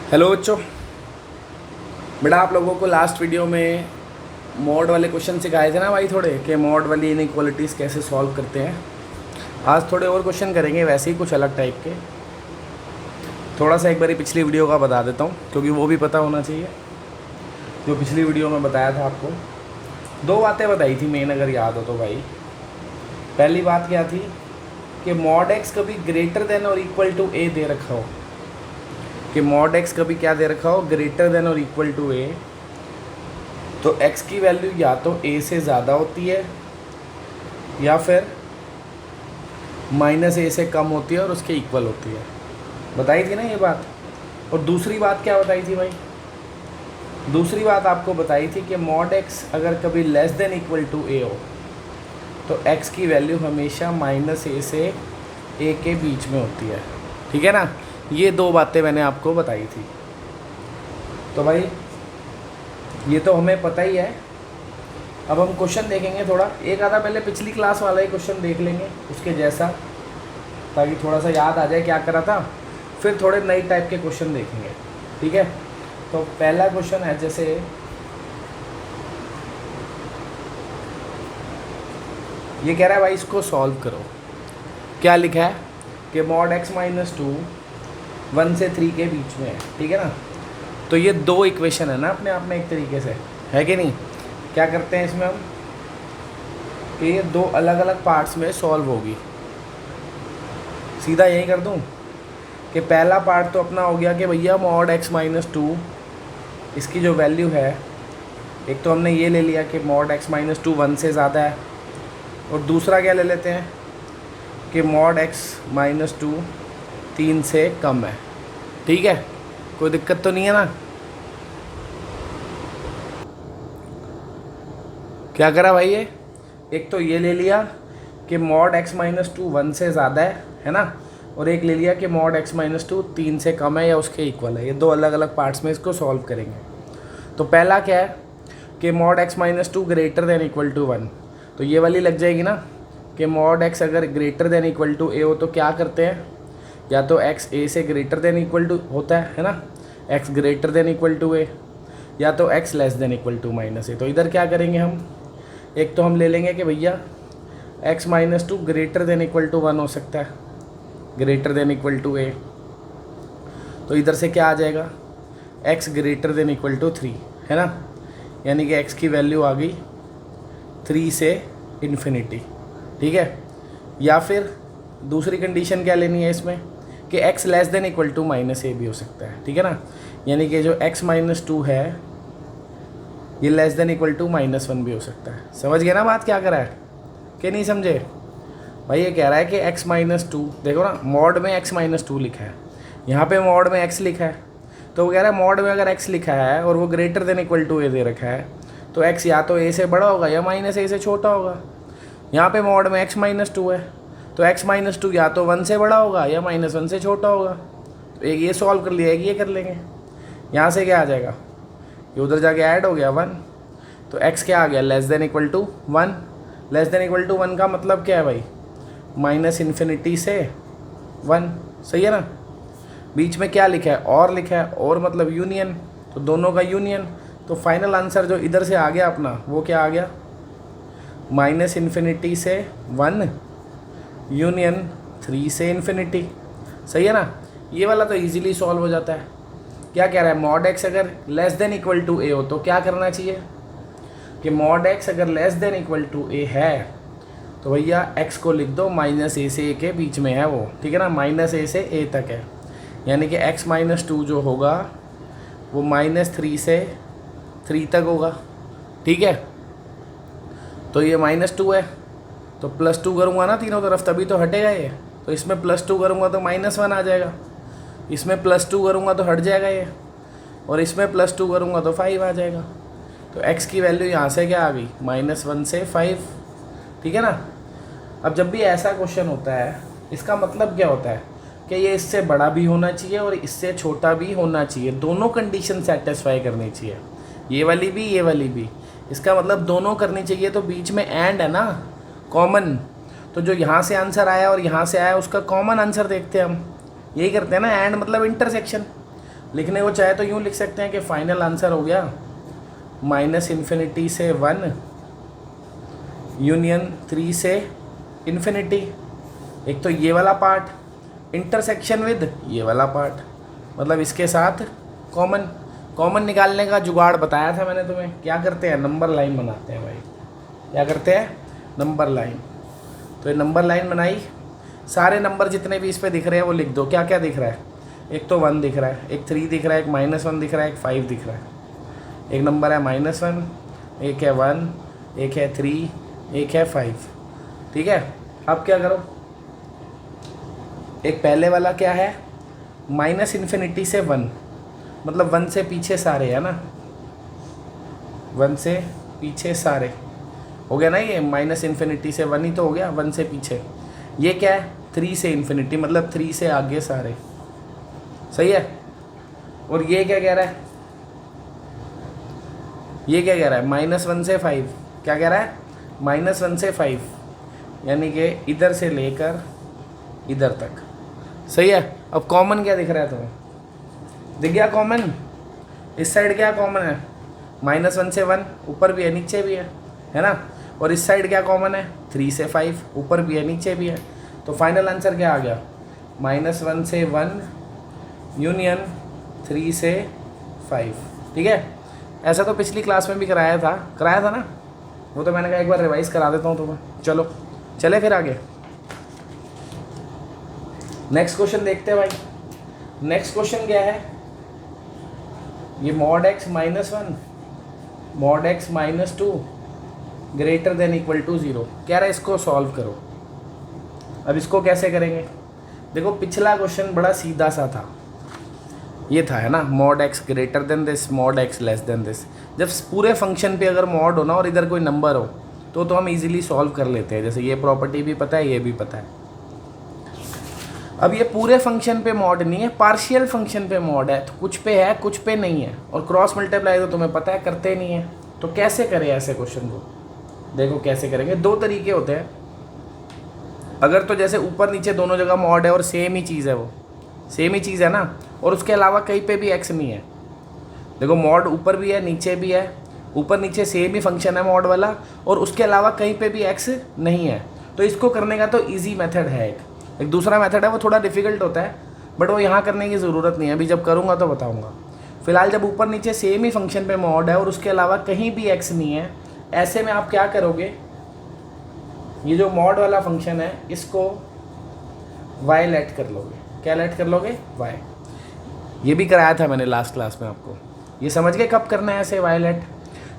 Hello बच्चों। बेटा आप लोगों को लास्ट वीडियो में मॉड वाले क्वेश्चन सिखाए थे ना भाई, थोड़े कि मॉड वाली इनइक्वालिटीज़ कैसे सॉल्व करते हैं। आज थोड़े और क्वेश्चन करेंगे, वैसे ही कुछ अलग टाइप के। थोड़ा सा एक बारी पिछली वीडियो का बता देता हूँ क्योंकि वो भी पता होना चाहिए। जो पिछली वीडियो में बताया था आपको, दो बातें बताई थी मेन, अगर याद हो तो भाई। पहली बात क्या थी कि मॉड एक्स कभी ग्रेटर देन और इक्वल टू ए दे रखा हो, कि मॉड एक्स कभी क्या दे रखा हो, ग्रेटर देन और इक्वल टू ए, तो एक्स की वैल्यू या तो ए से ज़्यादा होती है या फिर माइनस ए से कम होती है और उसके इक्वल होती है। बताई थी ना ये बात। और दूसरी बात क्या बताई थी भाई? दूसरी बात आपको बताई थी कि मॉड एक्स अगर कभी less than equal to a हो तो एक्स की वैल्यू हमेशा माइनस ए से ए के बीच में होती है। ठीक है ना? ये दो बातें मैंने आपको बताई थी। तो भाई ये तो हमें पता ही है। अब हम क्वेश्चन देखेंगे, थोड़ा एक आधा पहले पिछली क्लास वाला ही क्वेश्चन देख लेंगे उसके जैसा, ताकि थोड़ा सा याद आ जाए क्या करा था। फिर थोड़े नई टाइप के क्वेश्चन देखेंगे। ठीक है? तो पहला क्वेश्चन है, जैसे ये कह रहा है भाई इसको सॉल्व करो। क्या लिखा है कि मॉड एक्स माइनस टू 1 से 3 के बीच में है। ठीक है ना? तो ये दो इक्वेशन है ना अपने आप में, एक तरीके से है कि नहीं। क्या करते हैं इसमें हम कि ये दो अलग अलग पार्ट्स में सॉल्व होगी। सीधा यही कर दूं कि पहला पार्ट तो अपना हो गया कि भैया मॉड एक्स माइनस टू, इसकी जो वैल्यू है, एक तो हमने ये ले लिया कि मॉड एक्स माइनस टू 1 से ज़्यादा है, और दूसरा क्या ले लेते हैं कि मॉड एक्स माइनस टू 3 से कम है। ठीक है? कोई दिक्कत तो नहीं है ना? क्या करा भाई ये? एक तो ये ले लिया कि मॉड एक्स माइनस टू 1 से ज़्यादा है ना, और एक ले लिया कि मॉड एक्स माइनस टू 3 से कम है या उसके इक्वल है। ये दो अलग अलग पार्ट्स में इसको सॉल्व करेंगे। तो पहला क्या है कि mod x minus two greater than equal to 1, तो ये वाली लग जाएगी ना कि मॉड एक्स अगर greater than equal to a हो तो क्या करते हैं, या तो एक्स ए से ग्रेटर देन इक्वल टू होता है ना, x greater than equal to a, या तो x less than equal to minus a. तो इधर क्या करेंगे हम, एक तो हम ले लेंगे कि भैया x minus two greater than equal to 1 हो सकता है, greater than equal to a. तो इधर से क्या आ जाएगा, x greater than equal to 3, है ना, यानी कि एक्स की वैल्यू आ गई 3 से इन्फिनिटी। ठीक है? या फिर दूसरी कंडीशन क्या लेनी है इसमें कि x less than equal to minus a भी हो सकता है। ठीक है ना? यानी कि जो x माइनस टू है ये less than equal to minus 1 भी हो सकता है। समझ गए ना बात क्या करा है कि नहीं समझे? भाई ये कह रहा है कि x माइनस टू, देखो ना मॉड में x माइनस टू लिखा है, यहाँ पे मॉड में x लिखा है, तो वो कह रहा है मॉड में अगर x लिखा है और वो ग्रेटर देन इक्वल टू ए दे रखा है तो x या तो a से बड़ा होगा या माइनस ए से छोटा होगा। यहाँ पे मॉड में x माइनस टू है तो x माइनस टू या तो 1 से बड़ा होगा या माइनस 1 से छोटा होगा। तो एक ये सॉल्व कर लिया, एक ये कर लेंगे। यहाँ से क्या आ जाएगा, ये उधर जाके ऐड हो गया 1, तो x क्या आ गया, less than equal to 1। Less than equal to 1 का मतलब क्या है भाई, माइनस इन्फिनिटी से 1। सही है ना? बीच में क्या लिखा है, और लिखा है, और मतलब यूनियन, तो दोनों का यूनियन। तो फाइनल आंसर जो इधर से आ गया अपना वो क्या आ गया, माइनस इन्फिनिटी से 1 यूनियन 3 से इन्फिनिटी। सही है ना? ये वाला तो इजीली सॉल्व हो जाता है। क्या कह रहा है, मॉड एक्स अगर less than equal to a हो तो क्या करना चाहिए कि मॉड एक्स अगर लेस देन इक्वल टू ए है तो भैया एक्स को लिख दो माइनस ए से ए के बीच में है वो। ठीक है ना? माइनस ए से ए तक है, यानी कि एक्स माइनस टू जो होगा वो माइनस 3 से 3 तक होगा। ठीक है? तो ये माइनस 2 है तो प्लस 2 करूँगा ना तीनों तरफ, तभी तो हटेगा ये। तो इसमें प्लस 2 करूँगा तो माइनस 1 आ जाएगा, इसमें प्लस 2 करूँगा तो हट जाएगा ये, और इसमें प्लस 2 करूँगा तो 5 आ जाएगा। तो x की वैल्यू यहाँ से क्या आ गई, माइनस 1 से 5। ठीक है ना? अब जब भी ऐसा क्वेश्चन होता है इसका मतलब क्या होता है कि ये इससे बड़ा भी होना चाहिए और इससे छोटा भी होना चाहिए, दोनों कंडीशन सेटिस्फाई करनी चाहिए, ये वाली भी ये वाली भी। इसका मतलब दोनों करनी चाहिए, तो बीच में एंड है ना, कॉमन। तो जो यहाँ से आंसर आया और यहाँ से आया उसका कॉमन आंसर देखते हैं हम, यही करते हैं ना। एंड मतलब इंटरसेक्शन, लिखने को चाहे तो यूँ लिख सकते हैं कि फाइनल आंसर हो गया -∞ से 1 यूनियन 3 से इन्फिनिटी। एक तो ये वाला पार्ट इंटरसेक्शन विद ये वाला पार्ट, मतलब इसके साथ कॉमन निकालने का जुगाड़ बताया था मैंने तुम्हें। क्या करते हैं, नंबर लाइन बनाते हैं भाई। क्या करते हैं, नंबर लाइन। तो ये नंबर लाइन बनाई, सारे नंबर जितने भी इस पे दिख रहे हैं वो लिख दो। क्या क्या दिख रहा है, एक तो 1 दिख रहा है, एक 3 दिख रहा है, एक -1 दिख रहा है, एक 5 दिख रहा है। एक नंबर है -1, एक है 1, एक है 3, एक है 5। ठीक है, अब क्या करो, एक पहले वाला क्या है -∞ से 1, मतलब 1 से पीछे सारे है ना, 1 से पीछे सारे हो गया ना। ये -∞ से 1 ही तो हो गया, 1 से पीछे। ये क्या है 3 से इन्फिनिटी, मतलब 3 से आगे सारे। सही है। और ये क्या कह रहा है, ये क्या कह रहा है -1 से 5। क्या कह रहा है, -1 से 5, यानी कि इधर से लेकर इधर तक। सही है। अब कॉमन क्या दिख रहा है तुम्हें, दिख गया कॉमन। इस साइड क्या कॉमन है, -1 से 1, ऊपर भी है नीचे भी है ना। और इस साइड क्या कॉमन है, 3 से 5, ऊपर भी है नीचे भी है। तो फाइनल आंसर क्या आ गया, -1 से 1 यूनियन 3 से 5। ठीक है, ऐसा तो पिछली क्लास में भी कराया था ना, वो तो मैंने कहा एक बार रिवाइज करा देता हूँ तुम्हें। चलो चले फिर आगे, नेक्स्ट क्वेश्चन देखते हैं भाई। नेक्स्ट क्वेश्चन क्या है, ये mod x -1 mod x -2 greater than equal to 0 कह रहा है, इसको सॉल्व करो। अब इसको कैसे करेंगे, देखो पिछला क्वेश्चन बड़ा सीधा सा था, ये था है ना, mod x greater then this mod x less then this. जब पूरे फंक्शन पे अगर मॉड हो ना और इधर कोई नंबर हो तो हम इजीली सॉल्व कर लेते हैं। जैसे ये प्रॉपर्टी भी पता है, ये भी पता है। अब ये पूरे फंक्शन पे मॉड नहीं है, पार्शियल फंक्शन पे मॉड है, तो कुछ पे है कुछ पे नहीं है। और क्रॉस मल्टीप्लाई तो तुम्हें पता है करते नहीं है। तो कैसे करें ऐसे क्वेश्चन को, देखो कैसे करेंगे। दो तरीके होते हैं, अगर तो जैसे ऊपर नीचे दोनों जगह मॉड है और सेम ही चीज़ है, वो सेम ही चीज़ है ना, और उसके अलावा कहीं पे भी एक्स नहीं है। देखो मॉड ऊपर भी है नीचे भी है, ऊपर नीचे सेम ही फंक्शन है मॉड वाला, और उसके अलावा कहीं पे भी एक्स नहीं है। तो इसको करने का तो ईजी मेथड है, एक दूसरा मेथड है, वो थोड़ा डिफिकल्ट होता है, बट वो यहाँ करने की ज़रूरत नहीं है, अभी जब करूँगा तो बताऊँगा। फिलहाल जब ऊपर नीचे सेम ही फंक्शन पे मॉड है और उसके अलावा कहीं भी एक्स नहीं है, ऐसे में आप क्या करोगे, ये जो मॉड वाला फंक्शन है इसको y लेट कर लोगे। क्या लेट कर लोगे, y। ये भी कराया था मैंने लास्ट क्लास में आपको। ये समझ गए कब करना है ऐसे y लेट,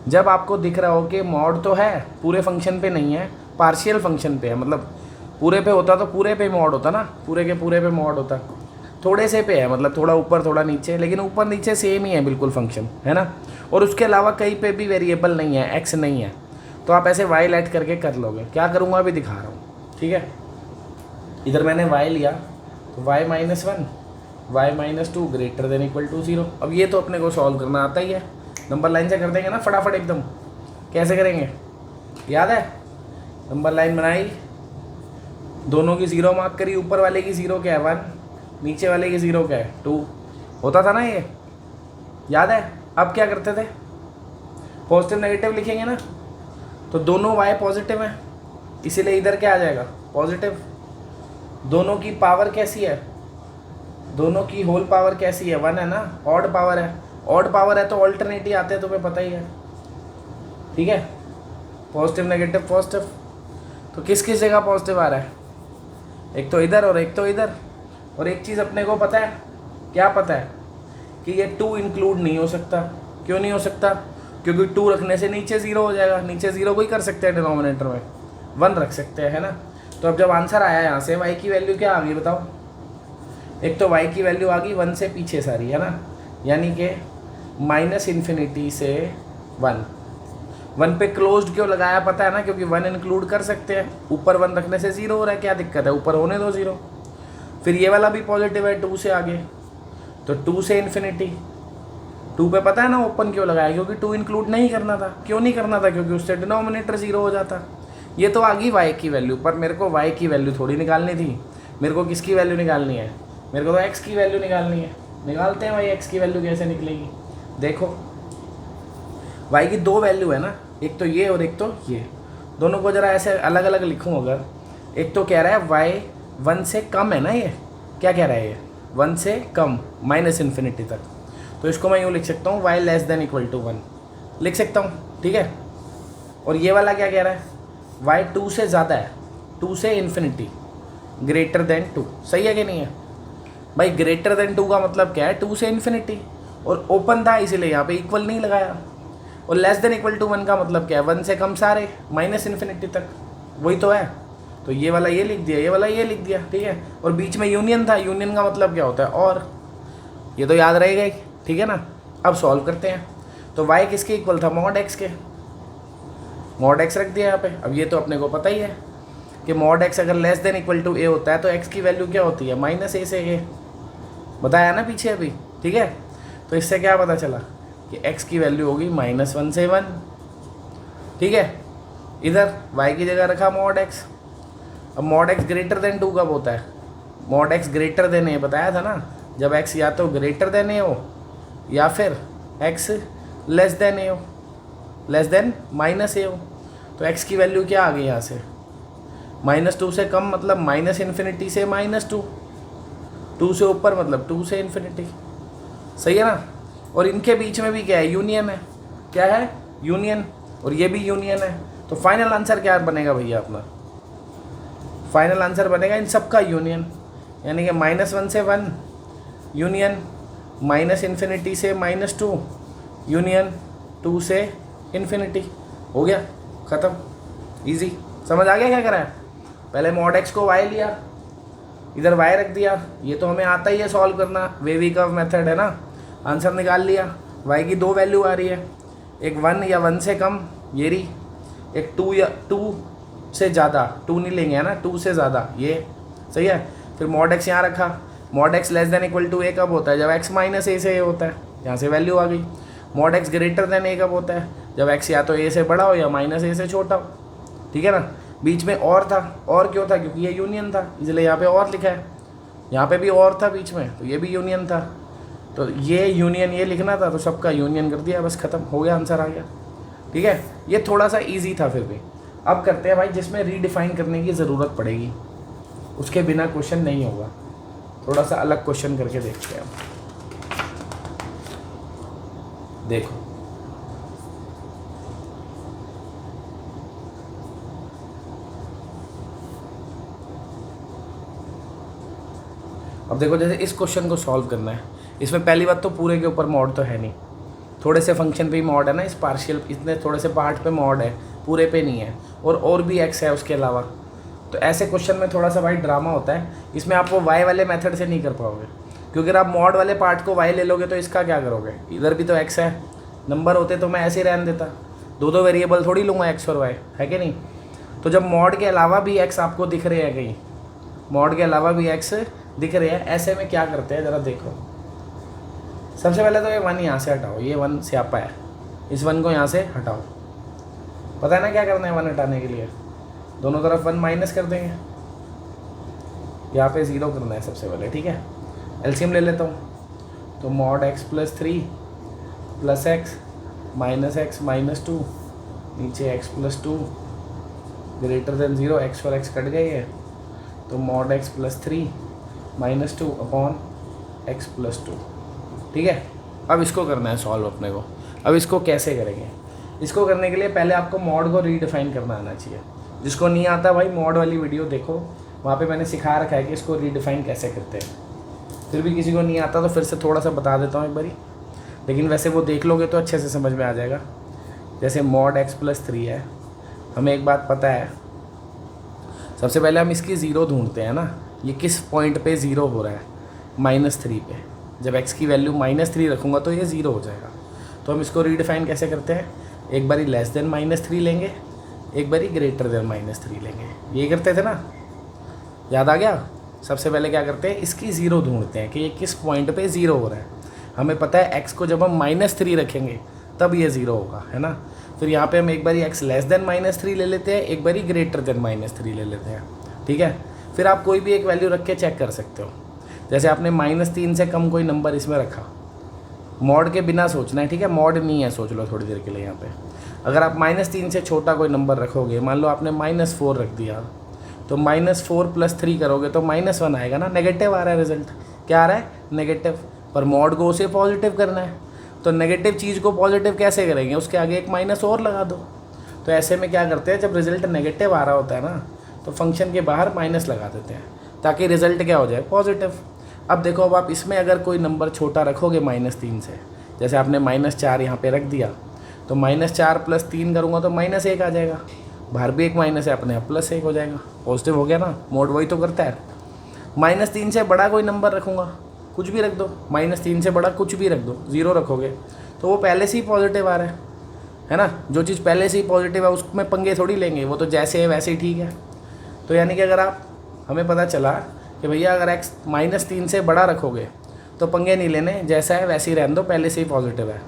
जब आपको दिख रहा हो कि मॉड तो है पूरे फंक्शन पे नहीं है, पार्शियल फंक्शन पे है। मतलब पूरे पे होता तो पूरे पे मॉड होता ना, पूरे के पूरे पे मॉड होता, थोड़े से पे है, मतलब थोड़ा ऊपर थोड़ा नीचे, लेकिन ऊपर नीचे सेम ही है बिल्कुल फंक्शन, है ना। और उसके अलावा कहीं पे भी वेरिएबल नहीं है, एक्स नहीं है, तो आप ऐसे y लेट करके कर लोगे। क्या करूँगा अभी दिखा रहा हूँ, ठीक है। इधर मैंने y लिया तो y -1 y -2 greater than equal to 0। अब ये तो अपने को सॉल्व करना आता ही है, नंबर लाइन से कर देंगे ना फटाफट एकदम। कैसे करेंगे याद है, नंबर लाइन बनाई, दोनों की 0 मार्क करी, ऊपर वाले की 0 क्या है 1, नीचे वाले की 0 क्या है 2, होता था ना ये, याद है। अब क्या करते थे, पॉजिटिव नेगेटिव लिखेंगे ना, तो दोनों y पॉजिटिव है, इसीलिए इधर क्या आ जाएगा पॉजिटिव। दोनों की पावर कैसी है, दोनों की होल पावर कैसी है 1 है ना, ऑड पावर है। ऑड पावर है तो ऑल्टरनेट ही आते हैं, तुम्हें पता ही है, ठीक है। पॉजिटिव नेगेटिव पॉजिटिव, तो किस किस जगह पॉजिटिव आ रहा है, एक तो इधर और एक तो इधर। और एक चीज़ अपने को पता है, क्या पता है, कि ये 2 इंक्लूड नहीं हो सकता। क्यों नहीं हो सकता, क्योंकि 2 रखने से नीचे 0 हो जाएगा, नीचे 0 को ही कर सकते हैं डिनोमिनेटर में, 1 रख सकते हैं, है ना। तो अब जब आंसर आया यहाँ से, y की वैल्यू क्या आ गई बताओ, एक तो y की वैल्यू आ गई 1 से पीछे सारी, है ना, यानी कि -∞ से 1 पे क्लोज्ड क्यों लगाया पता है ना, क्योंकि 1 इंक्लूड कर सकते हैं, ऊपर 1 रखने से 0 हो रहा है, क्या दिक्कत है, ऊपर होने दो 0। फिर ये वाला भी पॉजिटिव है 2 से आगे, तो 2 से इन्फिनिटी। 2 पे पता है ना ओपन क्यों लगाया, क्योंकि 2 इंक्लूड नहीं करना था। क्यों नहीं करना था, क्योंकि उससे डिनोमिनेटर 0 हो जाता। ये तो आ गई y की वैल्यू, पर मेरे को y की वैल्यू थोड़ी निकालनी थी, मेरे को किसकी वैल्यू निकालनी है, मेरे को तो x की वैल्यू निकालनी है। निकालते हैं भाई एक्स की वैल्यू कैसे निकलेगी। देखो वाई की दो वैल्यू है ना, एक तो ये और एक तो ये, दोनों को ज़रा ऐसे अलग अलग लिखूँ अगर, एक तो कह रहा है वाई 1 से कम है ना, ये क्या कह रहा है, ये 1 से कम माइनस इन्फिनिटी तक, तो इसको मैं यूँ लिख सकता हूँ y less than equal to 1 लिख सकता हूँ, ठीक है। और ये वाला क्या कह रहा है, वाई 2 से ज़्यादा है, 2 से इन्फिनिटी ग्रेटर देन 2, सही है कि नहीं है भाई। ग्रेटर देन 2 का मतलब क्या है, 2 से इन्फिनिटी, और ओपन था इसीलिए यहाँ पे इक्वल नहीं लगाया। और लेस देन इक्वल टू 1 का मतलब क्या है, 1 से कम सारे माइनस इन्फिनिटी तक, वही तो है। तो ये वाला ये लिख दिया, ये वाला ये लिख दिया, ठीक है। और बीच में यूनियन था, यूनियन का मतलब क्या होता है, और ये तो याद रहेगा ही, ठीक है ना। अब सॉल्व करते हैं। तो y किसके इक्वल था, मॉड x के, मॉड x रख दिया यहाँ पे। अब ये तो अपने को पता ही है कि मॉड x अगर less than equal to a होता है तो x की वैल्यू क्या होती है, -a से a, बताया ना पीछे अभी, ठीक है। तो इससे क्या पता चला कि x की वैल्यू होगी -1 से 1, ठीक है। इधर y की जगह रखा मॉड x। अब मॉड x ग्रेटर देन 2 कब होता है, mod x greater then a बताया था ना, जब x या तो ग्रेटर देन a हो या फिर x लेस देन a हो, लेस देन -a हो। तो x की वैल्यू क्या आ गई यहाँ से, -2 से कम मतलब माइनस इन्फिनिटी से -2, 2 से ऊपर मतलब 2 से इन्फिनिटी, सही है ना। और इनके बीच में भी क्या है, यूनियन है, क्या है, यूनियन, और ये भी यूनियन है। तो फाइनल आंसर क्या बनेगा भैया अपना, फाइनल आंसर बनेगा इन सब का यूनियन, यानी कि -1 से 1 यूनियन, माइनस इन्फिनिटी से -2 यूनियन, 2 से इन्फिनिटी, हो गया ख़त्म, इजी। समझ आ गया क्या करा है, पहले मॉड x को y लिया, इधर y रख दिया, ये तो हमें आता ही है सॉल्व करना, वेवी कर्व मेथड है ना, आंसर निकाल लिया। y की दो वैल्यू आ रही है, एक 1 या 1 से कम ये रही, एक 2 या 2 से ज़्यादा, 2 नहीं लेंगे है ना, 2 से ज़्यादा ये, सही है। फिर मॉड x यहाँ रखा, mod x less than equal to a कब होता है, जब x -a से a होता है, यहाँ से वैल्यू आ गई। Mod x greater then a कब होता है, जब x या तो a से बड़ा हो या -a से छोटा हो, ठीक है ना। बीच में और था, और क्यों था, क्योंकि ये यूनियन था, इसलिए यहाँ पे और लिखा है, यहाँ पे भी और था बीच में, तो ये भी यूनियन था, तो ये यूनियन ये लिखना था, तो सबका यूनियन कर दिया, बस ख़त्म हो गया, आंसर आ गया, ठीक है। ये थोड़ा सा ईजी था फिर भी। अब करते हैं भाई जिसमें रीडिफाइन करने की ज़रूरत पड़ेगी, उसके बिना क्वेश्चन नहीं होगा, थोड़ा सा अलग क्वेश्चन करके देखते हैं। देखो अब देखो, जैसे इस क्वेश्चन को सॉल्व करना है, इसमें पहली बात तो पूरे के ऊपर मॉड तो है नहीं, थोड़े से फंक्शन पे ही मॉड है ना, इस पार्शियल इतने थोड़े से पार्ट पे मॉड है, पूरे पे नहीं है, और भी एक्स है उसके अलावा। तो ऐसे क्वेश्चन में थोड़ा सा भाई ड्रामा होता है, इसमें आप वो वाई वाले मेथड से नहीं कर पाओगे, क्योंकि अगर आप मॉड वाले पार्ट को वाई ले लोगे तो इसका क्या करोगे, इधर भी तो एक्स है, नंबर होते तो मैं ऐसे ही रहने देता, दो वेरिएबल थोड़ी लूँगा एक्स और वाई, है कि नहीं। तो जब मॉड के अलावा भी एक्स आपको दिख रहे हैं, कहीं मॉड के अलावा भी एक्स दिख रहे हैं, ऐसे में क्या करते हैं ज़रा देखो। सबसे पहले तो ये 1 यहाँ से हटाओ, ये 1 स्यापा है, इस 1 को यहाँ से हटाओ, पता है ना क्या करना है 1 हटाने के लिए, दोनों तरफ 1 माइनस कर देंगे, यहाँ पे 0 करना है सबसे पहले, ठीक है। एलसीएम ले लेता हूँ, तो मॉड x + 3 + x -2 नीचे x + 2 ग्रेटर देन 0, x और x कट गई है, तो मॉड x + 3 -2 अपॉन x + 2, ठीक है। अब इसको करना है सॉल्व अपने को। अब इसको कैसे करेंगे, इसको करने के लिए पहले आपको मॉड को रीडिफाइन करना आना चाहिए। जिसको नहीं आता भाई मॉड वाली वीडियो देखो, वहाँ पे मैंने सिखा रखा है कि इसको रीडिफाइन कैसे करते हैं। फिर भी किसी को नहीं आता तो फिर से थोड़ा सा बता देता हूँ एक बारी, लेकिन वैसे वो देख लोगे तो अच्छे से समझ में आ जाएगा। जैसे मॉड x + 3 है, हमें एक बात पता है, सबसे पहले हम इसकी 0 ढूंढते हैं ना, ये किस पॉइंट पे 0 हो रहा है, -3 पे। जब x की वैल्यू -3 रखूँगा तो ये 0 हो जाएगा। तो हम इसको रीडिफाइन कैसे करते हैं, एक बारी लेस देन -3 लेंगे, एक बारी ग्रेटर देन -3 लेंगे, ये करते थे ना, याद आ गया। सबसे पहले क्या करते हैं, इसकी 0 ढूंढते हैं कि ये किस पॉइंट पे 0 हो रहा है। हमें पता है x को जब हम -3 रखेंगे तब ये 0 होगा, है ना। फिर यहाँ पे हम एक बारी x लेस देन -3 ले लेते हैं, एक बारी ग्रेटर देन -3 ले लेते हैं, ठीक है। फिर आप कोई भी एक वैल्यू रख के चेक कर सकते हो। जैसे आपने -3 से कम कोई नंबर इसमें रखा, मॉड के बिना सोचना है, ठीक है, मॉड नहीं है, सोच लो थोड़ी देर के लिए यहाँ पे। अगर आप -3 से छोटा कोई नंबर रखोगे, मान लो आपने -4 रख दिया, तो -4 + 3 करोगे तो -1 आएगा ना, नेगेटिव आ रहा है रिजल्ट। क्या आ रहा है? नेगेटिव। पर मॉड को उसे पॉजिटिव करना है, तो नेगेटिव चीज़ को पॉजिटिव कैसे करेंगे? उसके आगे एक माइनस और लगा दो। तो ऐसे में क्या करते हैं, जब रिजल्ट नेगेटिव आ रहा होता है ना, तो फंक्शन के बाहर माइनस लगा देते हैं ताकि रिजल्ट क्या हो जाए? पॉजिटिव। अब देखो, अब आप इसमें अगर कोई नंबर छोटा रखोगे -3 से, जैसे आपने -4 यहाँ पे रख दिया, तो -4 + 3 करूँगा तो -1 आ जाएगा, बाहर भी एक माइनस है, अपने आप +1 हो जाएगा, पॉजिटिव हो गया ना। मोड वही तो करता है। -3 से बड़ा कोई नंबर रखूँगा, कुछ भी रख दो, -3 से बड़ा कुछ भी रख दो, 0 रखोगे तो वो पहले से ही पॉजिटिव आ रहा है ना। जो चीज़ पहले से ही पॉजिटिव है उसमें पंगे थोड़ी लेंगे, वो तो जैसे है वैसे ही ठीक है। तो यानी कि अगर आप, हमें पता चला कि भैया अगर x -3 से बड़ा रखोगे तो पंगे नहीं लेने, जैसा है वैसे ही रहने दो, पहले से ही पॉजिटिव है।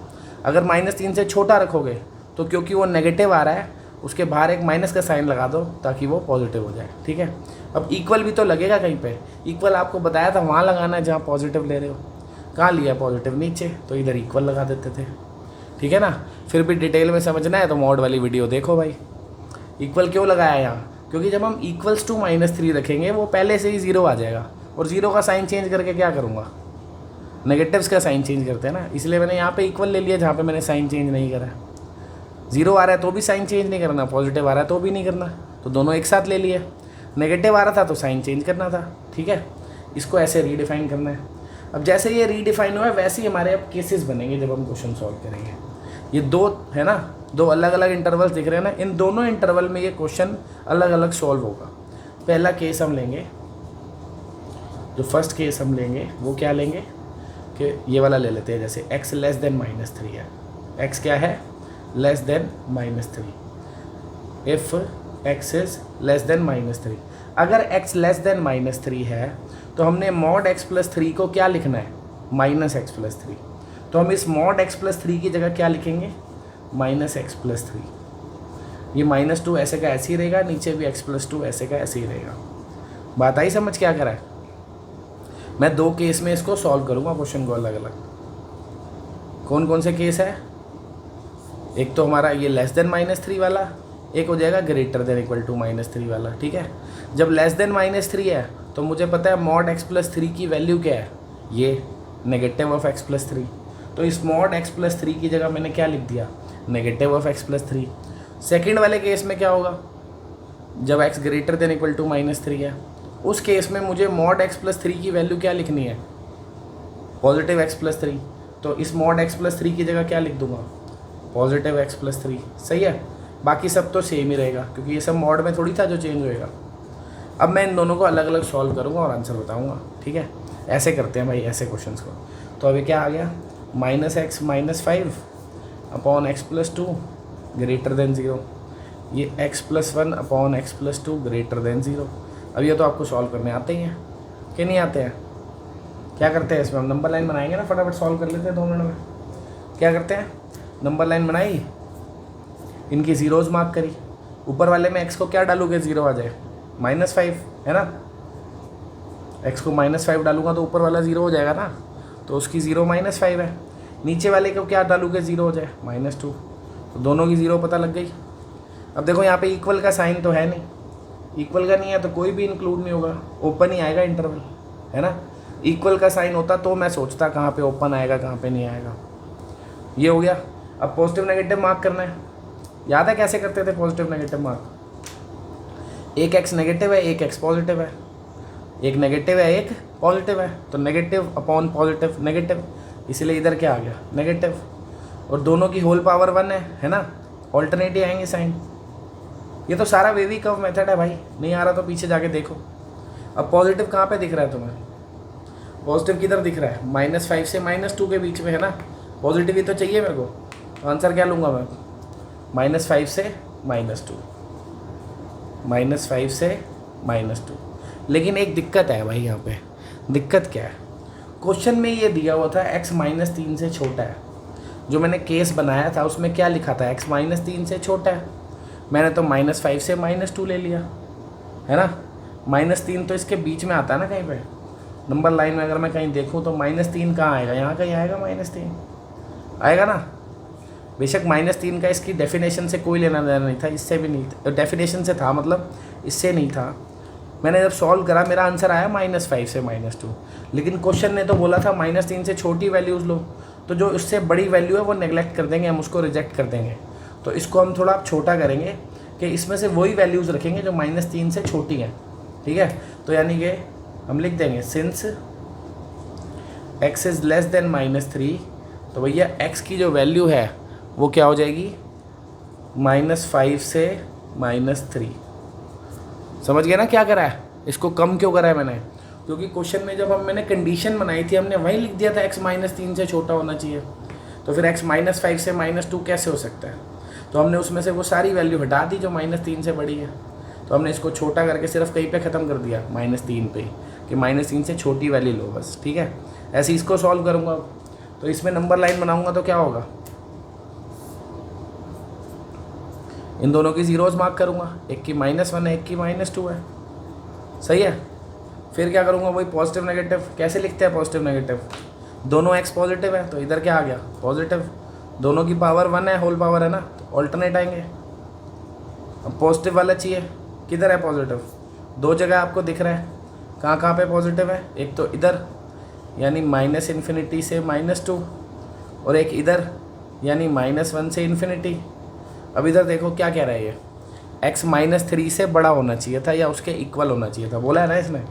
अगर -3 से छोटा रखोगे तो क्योंकि वो नेगेटिव आ रहा है, उसके बाहर एक माइनस का साइन लगा दो ताकि वो पॉजिटिव हो जाए, ठीक है। अब इक्वल भी तो लगेगा कहीं पे, इक्वल आपको बताया था वहाँ लगाना है जहाँ पॉजिटिव ले रहे हो। कहाँ लिया पॉजिटिव? नीचे, तो इधर इक्वल लगा देते थे, ठीक है ना। फिर भी डिटेल में समझना है तो मॉड वाली वीडियो देखो भाई। इक्वल क्यों लगाया यहाँ? क्योंकि जब हम इक्वल्स टू -3 रखेंगे वो पहले से ही 0 आ जाएगा, और 0 का साइन चेंज करके क्या करूँगा? नेगेटिव्स का साइन चेंज करते हैं ना, इसलिए मैंने यहाँ पे इक्वल ले लिया जहाँ पे मैंने साइन चेंज नहीं करा। 0 आ रहा है तो भी साइन चेंज नहीं करना, पॉजिटिव आ रहा है तो भी नहीं करना, तो दोनों एक साथ ले लिए। नेगेटिव आ रहा था तो साइन चेंज करना था, ठीक है। इसको ऐसे रीडिफाइन करना है। अब जैसे ये रीडिफाइन हुआ है वैसे ही हमारे अब केसेस बनेंगे जब हम क्वेश्चन सॉल्व करेंगे। ये दो है ना, दो अलग अलग इंटरवल्स दिख रहे हैं ना, इन दोनों इंटरवल में ये क्वेश्चन अलग अलग सॉल्व होगा। पहला केस हम लेंगे, जो फर्स्ट केस हम लेंगे वो क्या लेंगे कि ये वाला ले लेते हैं, जैसे x < -3 है। x क्या है? Less than -3। If x is less than -3, अगर x लेस देन -3 है तो हमने mod x + 3 को क्या लिखना है? -x + 3। तो हम इस mod x + 3 की जगह क्या लिखेंगे? -x + 3। ये -2 ऐसे का ऐसे ही रहेगा, नीचे भी x + 2 ऐसे का ऐसे ही रहेगा। बात आई समझ? क्या करा है? मैं दो केस में इसको सॉल्व करूँगा क्वेश्चन को अलग अलग। कौन कौन से केस है? एक तो हमारा ये लेस देन -3 वाला, एक हो जाएगा ग्रेटर देन इक्वल टू -3 वाला, ठीक है। जब लेस देन -3 है तो मुझे पता है mod x + 3 की वैल्यू क्या है? ये नेगेटिव ऑफ x + 3। तो इस mod x + 3 की जगह मैंने क्या लिख दिया? Negative of x + 3। सेकेंड वाले केस में क्या होगा? जब x greater than equal to -3 है, उस केस में मुझे mod x + 3 की वैल्यू क्या लिखनी है? Positive x + 3। तो इस mod x + 3 की जगह क्या लिख दूंगा? Positive x + 3। सही है। बाकी सब तो सेम ही रहेगा क्योंकि ये सब मॉड में थोड़ी था जो चेंज होएगा। अब मैं इन दोनों को अलग अलग सॉल्व करूँगा और आंसर बताऊँगा, ठीक है। ऐसे करते हैं भाई ऐसे क्वेश्चंस को। तो अभी क्या आ गया? -x - 5 upon x + 2 greater then 0। ये x + 1 upon x + 2 greater then 0। अब ये तो आपको सॉल्व करने आते ही हैं कि नहीं आते हैं? क्या करते हैं इसमें? हम नंबर लाइन बनाएंगे ना, फटाफट सॉल्व कर लेते हैं 2 मिनट में। क्या करते हैं? नंबर लाइन बनाई, इनकी ज़ीरोज़ मार्क करी, ऊपर वाले में x को क्या डालोगे 0 आ जाए? -5 है ना। x को -5 डालूंगा तो ऊपर वाला 0 हो जाएगा ना, तो उसकी 0 -5 है। नीचे वाले को क्या डालूगे 0 हो जाए? -2। तो दोनों की 0 पता लग गई। अब देखो यहाँ पे इक्वल का साइन तो है नहीं, इक्वल का नहीं है तो कोई भी इंक्लूड नहीं होगा, ओपन ही आएगा इंटरवल, है ना। इक्वल का साइन होता तो मैं सोचता कहाँ पे ओपन आएगा कहाँ पे नहीं आएगा। ये हो गया। अब पॉजिटिव नेगेटिव मार्क करना है। याद है कैसे करते थे पॉजिटिव नेगेटिव मार्क? एक x नेगेटिव है, एक x पॉजिटिव है, एक नेगेटिव है एक पॉजिटिव है, तो नेगेटिव अपॉन पॉजिटिव नेगेटिव, इसलिए इधर क्या आ गया? नेगेटिव। और दोनों की होल पावर 1 है ना, ऑल्टरनेट ही आएंगे साइन। ये तो सारा वेवी कर्व मेथड है भाई, नहीं आ रहा तो पीछे जाके देखो। अब पॉजिटिव कहाँ पे दिख रहा है तुम्हें? पॉजिटिव किधर दिख रहा है? -5 से -2 के बीच में है ना। पॉजिटिव ही तो चाहिए मेरे को, तो आंसर क्या लूँगा मैं? -5 से -2, -5 से -2। लेकिन एक दिक्कत है भाई यहाँ पे। दिक्कत क्या है? क्वेश्चन में ये दिया हुआ था x -3 से छोटा है। जो मैंने केस बनाया था उसमें क्या लिखा था? x -3 से छोटा है। मैंने तो -5 से -2 ले लिया, है ना। -3 तो इसके बीच में आता है ना कहीं पे, नंबर लाइन में अगर मैं कहीं देखूँ तो -3 कहाँ आएगा, यहाँ कहीं आएगा -3 आएगा ना। बेशक -3 का इसकी डेफिनेशन से कोई लेना देना नहीं था, इससे भी नहीं था, डेफिनेशन से था मतलब इससे नहीं था। मैंने जब सॉल्व करा मेरा आंसर आया -5 से -2, लेकिन क्वेश्चन ने तो बोला था -3 से छोटी वैल्यूज़ लो, तो जो उससे बड़ी वैल्यू है वो नेगलेक्ट कर देंगे, हम उसको रिजेक्ट कर देंगे। तो इसको हम थोड़ा छोटा करेंगे कि इसमें से वही वैल्यूज़ रखेंगे जो -3 से छोटी हैं, ठीक है। तो यानी कि हम लिख देंगे since x is less than -3, तो भैया x की जो वैल्यू है वो क्या हो जाएगी, -5 से -3। समझ गए ना क्या करा है, इसको कम क्यों करा है मैंने, क्योंकि क्वेश्चन में जब मैंने कंडीशन बनाई थी हमने वहीं लिख दिया था x -3 से छोटा होना चाहिए, तो फिर x -5 से -2 कैसे हो सकता है। तो हमने उसमें से वो सारी वैल्यू हटा दी जो -3 से बड़ी है, तो हमने इसको छोटा करके सिर्फ कहीं पे ख़त्म कर दिया, -3 पे, कि -3 से छोटी वैल्यू लो बस, ठीक है। ऐसे इसको सॉल्व करूँगा, तो इसमें नंबर लाइन बनाऊँगा तो क्या होगा, इन दोनों की ज़ीरोज़ मार्क करूँगा, एक की -1 है एक की -2 है, सही है। फिर क्या करूँगा, वही पॉजिटिव नेगेटिव, कैसे लिखते हैं पॉजिटिव नेगेटिव, दोनों x पॉजिटिव है तो इधर क्या आ गया पॉजिटिव, दोनों की पावर 1 है, होल पावर है ना, तो ऑल्टरनेट आएंगे। अब पॉजिटिव वाला चाहिए, किधर है पॉजिटिव, दो जगह आपको दिख रहा है, कहाँ कहाँ पे पॉजिटिव है, एक तो इधर यानी -∞ से -2, और एक इधर यानी -1 से ∞। अब इधर देखो क्या कह रहा है ये, x -3 से बड़ा होना चाहिए था या उसके इक्वल होना चाहिए था, बोला है ना इसने,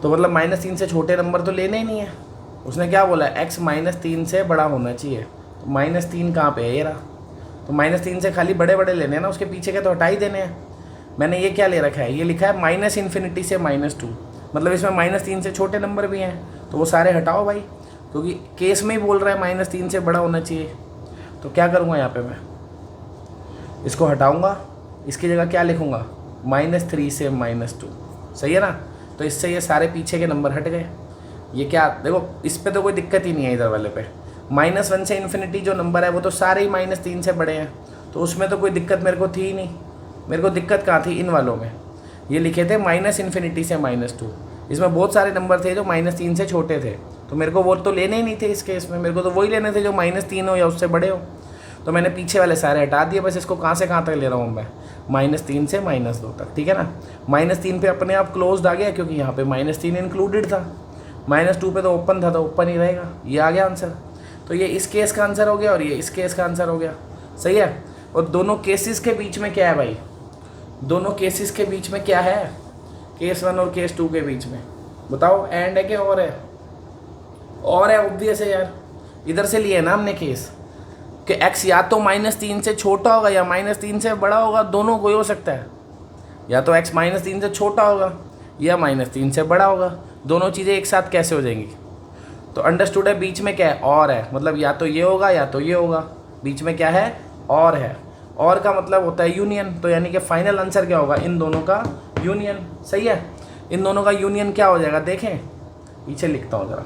तो मतलब -3 से छोटे नंबर तो लेने ही नहीं है। उसने क्या बोला है, x -3 से बड़ा होना चाहिए, तो -3 कहाँ पे है, ये रहा, तो -3 से खाली बड़े बड़े लेने हैं ना, उसके पीछे के तो हटा ही देने हैं। मैंने ये क्या ले रखा है, ये लिखा है -∞ से -2, मतलब इसमें -3 से छोटे नंबर भी हैं, तो वो सारे हटाओ भाई, क्योंकि केस में ही बोल रहा है -3 से बड़ा होना चाहिए। तो क्या करूँगा यहाँ पे, मैं इसको हटाऊँगा, इसकी जगह क्या लिखूँगा, -3 से -2, सही है ना। तो इससे ये सारे पीछे के नंबर हट गए। ये क्या देखो, इस पे तो कोई दिक्कत ही नहीं है, इधर वाले पे -1 से ∞ जो नंबर है वो तो सारे ही -3 से बड़े हैं, तो उसमें तो कोई दिक्कत मेरे को थी ही नहीं। मेरे को दिक्कत कहाँ थी, इन वालों में, ये लिखे थे -∞ से -2, इसमें बहुत सारे नंबर थे जो -3 से छोटे थे, तो मेरे को वो तो लेने ही नहीं थे इस केस में, मेरे को तो वही लेने थे जो -3 हो या उससे बड़े हो। तो मैंने पीछे वाले सारे हटा दिए, बस इसको कहाँ से कहाँ तक ले रहा हूँ मैं, -3 से -2 तक, ठीक है ना। -3 पे अपने आप क्लोज्ड आ गया, क्योंकि यहाँ पे -3 इंक्लूडेड था, -2 पे तो ओपन था, तो ओपन ही रहेगा, ये आ गया आंसर। तो ये इस केस का आंसर हो गया और ये इस केस का आंसर हो गया, सही है। और दोनों केसेस के बीच में क्या है भाई, दोनों केसेस के बीच में क्या है, केस 1 और केस 2 के बीच में बताओ, एंड है कि और है, और है, ऑब्वियस है यार। इधर से लिए ना हमने केस कि x या तो -3 से छोटा होगा या -3 से बड़ा होगा, दोनों कोई हो सकता है, या तो x -3 से छोटा होगा या -3 से बड़ा होगा, दोनों चीज़ें एक साथ कैसे हो जाएंगी। तो अंडरस्टूड है, बीच में क्या है, और है, मतलब या तो ये होगा या तो ये होगा, बीच में क्या है, और है, और का मतलब होता है यूनियन, तो यानी कि फाइनल आंसर क्या होगा, इन दोनों का यूनियन, सही है। इन दोनों का यूनियन क्या हो जाएगा, देखें पीछे लिखता हूँ ज़रा,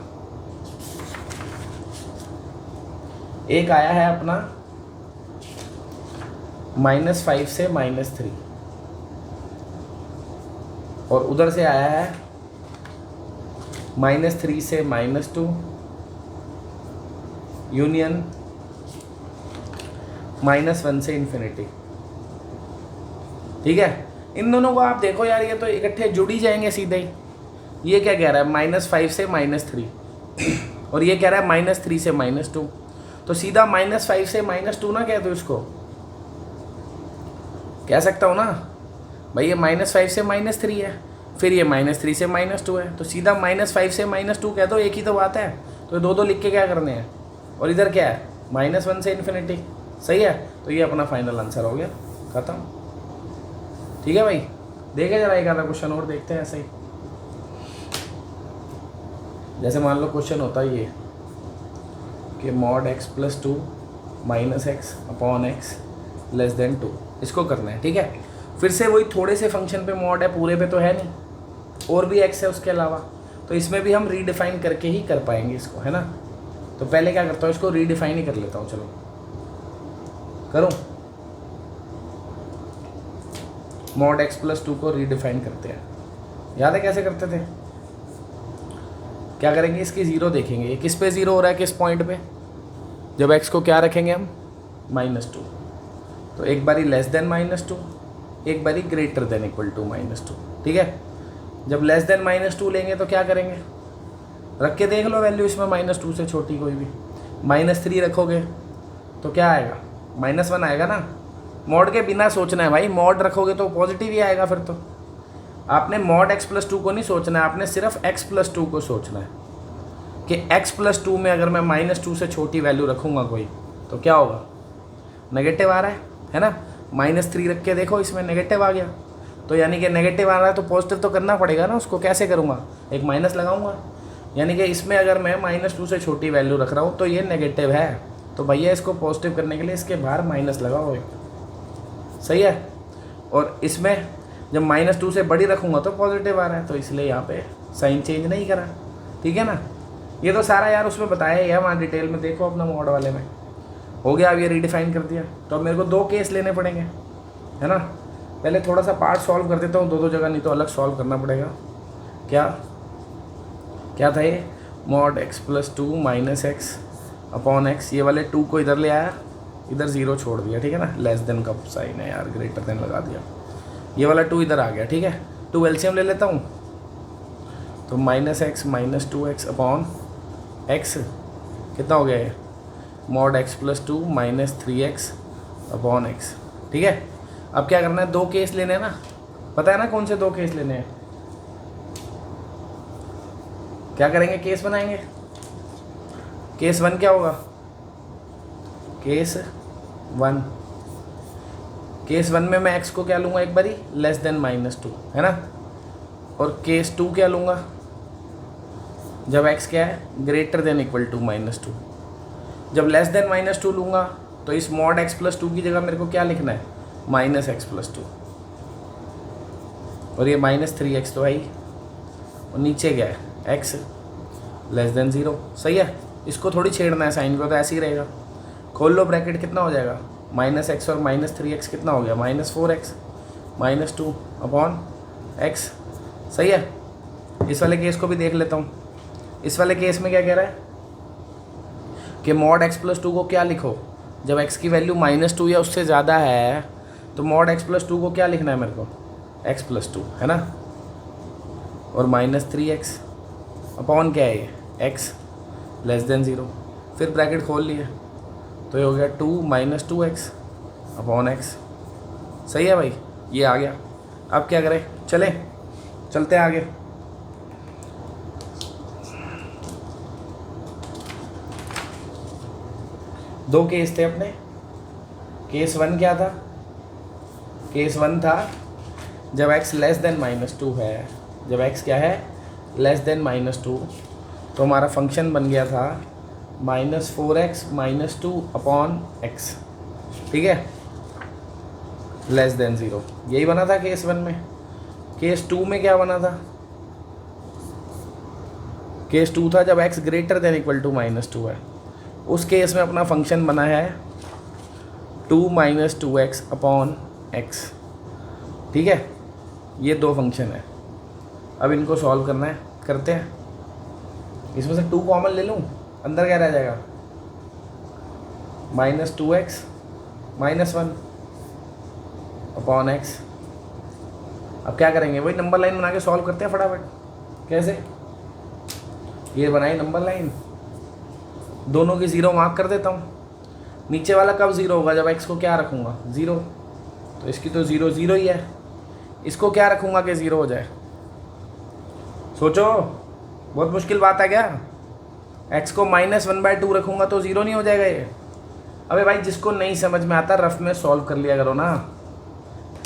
एक आया है अपना -5 से -3, और उधर से आया है -3 से -2, यूनियन -1 से ∞, ठीक है। इन दोनों को आप देखो यार, ये तो इकट्ठे जुड़ ही जाएंगे सीधे ही। ये क्या कह रहा है, -5 से -3, और ये कह रहा है -3 से -2, तो सीधा -5 से -2 ना कह दो, इसको कह सकता हूँ ना भाई, ये -5 से -3 है, फिर ये -3 से -2 है, तो सीधा -5 से -2 कह दो, एक ही तो बात है। तो दो दो लिख के क्या करने हैं, और इधर क्या है -1 से ∞, सही है। तो ये अपना फाइनल आंसर हो गया, खत्म, ठीक है भाई। देखे जरा एक आधा क्वेश्चन और देखते हैं ऐसे ही, जैसे मान लो क्वेश्चन होता है ये कि mod x + 2 - x / x <2, इसको करना है, ठीक है। फिर से वही थोड़े से फंक्शन पे मॉड है, पूरे पे तो है नहीं, और भी x है उसके अलावा, तो इसमें भी हम रीडिफाइन करके ही कर पाएंगे इसको, है ना। तो पहले क्या करता हूँ, इसको रीडिफाइन ही कर लेता हूँ, चलो करूँ, mod x + 2 को रीडिफाइन करते हैं। याद है कैसे करते थे, क्या करेंगे, इसकी ज़ीरो देखेंगे, ये किस पे ज़ीरो हो रहा है, किस पॉइंट पे, जब x को क्या रखेंगे हम -2। तो एक बारी लेस देन -2, एक बारी ग्रेटर देन इक्वल टू -2। ठीक है, जब लेस देन -2 लेंगे तो क्या करेंगे, रख के देख लो वैल्यू इसमें -2 से छोटी कोई भी। -3 रखोगे तो क्या आएगा, -1 आएगा ना। मॉड के बिना सोचना है भाई, मॉड रखोगे तो पॉजिटिव ही आएगा। फिर तो आपने मॉड x+2 को नहीं सोचना है, आपने सिर्फ x+2 को सोचना है कि x+2 में अगर मैं -2 से छोटी वैल्यू रखूँगा कोई तो क्या होगा, नेगेटिव आ रहा है ना। -3 रख के देखो, इसमें नेगेटिव आ गया, तो यानी कि नेगेटिव आ रहा है तो पॉजिटिव तो करना पड़ेगा ना उसको। कैसे करूँगा, एक माइनस लगाऊंगा, यानी कि इसमें अगर मैं -2 से छोटी वैल्यू रख रहा हूँ तो ये नेगेटिव है, तो भैया इसको पॉजिटिव करने के लिए इसके बाहर माइनस लगाओ एक, सही है। और इसमें जब -2 से बड़ी रखूँगा तो पॉजिटिव आ रहा है, तो इसलिए यहाँ पे साइन चेंज नहीं करा। ठीक है ना, ये तो सारा यार उसमें बताया ही है, वहाँ डिटेल में देखो अपना मॉड वाले में हो गया। अब ये रीडिफाइन कर दिया, तो अब मेरे को 2 केस लेने पड़ेंगे, है ना। पहले थोड़ा सा पार्ट सॉल्व कर देता हूँ, 2 जगह, नहीं तो अलग सॉल्व करना पड़ेगा। क्या क्या था ये, mod x+2 -x upon x, ये वाले 2 को इधर ले आया, इधर 0 छोड़ दिया। ठीक है ना, लेस देन का साइन है यार, ग्रेटर देन लगा दिया, ये वाला 2 इधर आ गया। ठीक है, 2 एलसीएम ले लेता हूँ, तो -x -2x अपॉन x कितना हो गया ये, mod x+2 -3x upon x। ठीक है, अब क्या करना है, 2 केस लेने हैं ना, पता है ना कौन से 2 केस लेने हैं। क्या करेंगे, केस बनाएंगे। केस 1 क्या होगा, केस 1 में मैं x को क्या लूँगा, एक बारी लेस देन -2, है ना। और केस 2 क्या लूँगा, जब x क्या है ग्रेटर देन इक्वल टू -2। जब लेस देन -2 लूँगा तो इस मॉड x+2 की जगह मेरे को क्या लिखना है, -x+2, और ये -3x तो है ही, और नीचे क्या है x लेस देन 0। सही है, इसको थोड़ी छेड़ना है साइन को, तो ऐसे ही रहेगा। खोल लो ब्रैकेट, कितना हो जाएगा, -x और -3x कितना हो गया, -4x -2 अपॉन x। सही है, इस वाले केस को भी देख लेता हूँ। इस वाले केस में क्या कह रहा है कि मॉड x+2 को क्या लिखो, जब x की वैल्यू -2 या उससे ज़्यादा है तो मॉड x+2 को क्या लिखना है मेरे को, x+2, है ना। और -3x अपॉन क्या है ये, x लेस देन 0। फिर ब्रैकेट खोल लिए तो ये हो गया 2 -2x अपॉन x। सही है भाई, ये आ गया। अब क्या करें, चलते हैं आगे। दो केस थे अपने। केस 1 क्या था, केस 1 था जब x लेस देन -2 है, जब x क्या है लेस देन -2, तो हमारा फंक्शन बन गया था -4x -2 अपॉन x। ठीक है, लेस देन 0, यही बना था केस 1 में। केस 2 में क्या बना था, केस 2 था जब x greater than equal to -2 है, उस केस में अपना फंक्शन बना है 2 -2x अपॉन x। ठीक है, ये 2 फंक्शन है। अब इनको सॉल्व करना है, करते हैं। इसमें से 2 कॉमन ले लूँ, अंदर क्या रह जाएगा, -2x -1 अपॉन x। अब क्या करेंगे, वही नंबर लाइन बना के सॉल्व करते हैं फटाफट। कैसे, ये बनाई नंबर लाइन, दोनों की 0 मार्क कर देता हूँ। नीचे वाला कब 0 होगा, जब x को क्या रखूँगा 0, तो इसकी तो 0 0 ही है। इसको क्या रखूँगा कि 0 हो जाए, सोचो, बहुत मुश्किल बात है क्या। x को -1/2 रखूँगा तो 0 नहीं हो जाएगा ये। अबे भाई, जिसको नहीं समझ में आता रफ में सॉल्व कर लिया करो ना।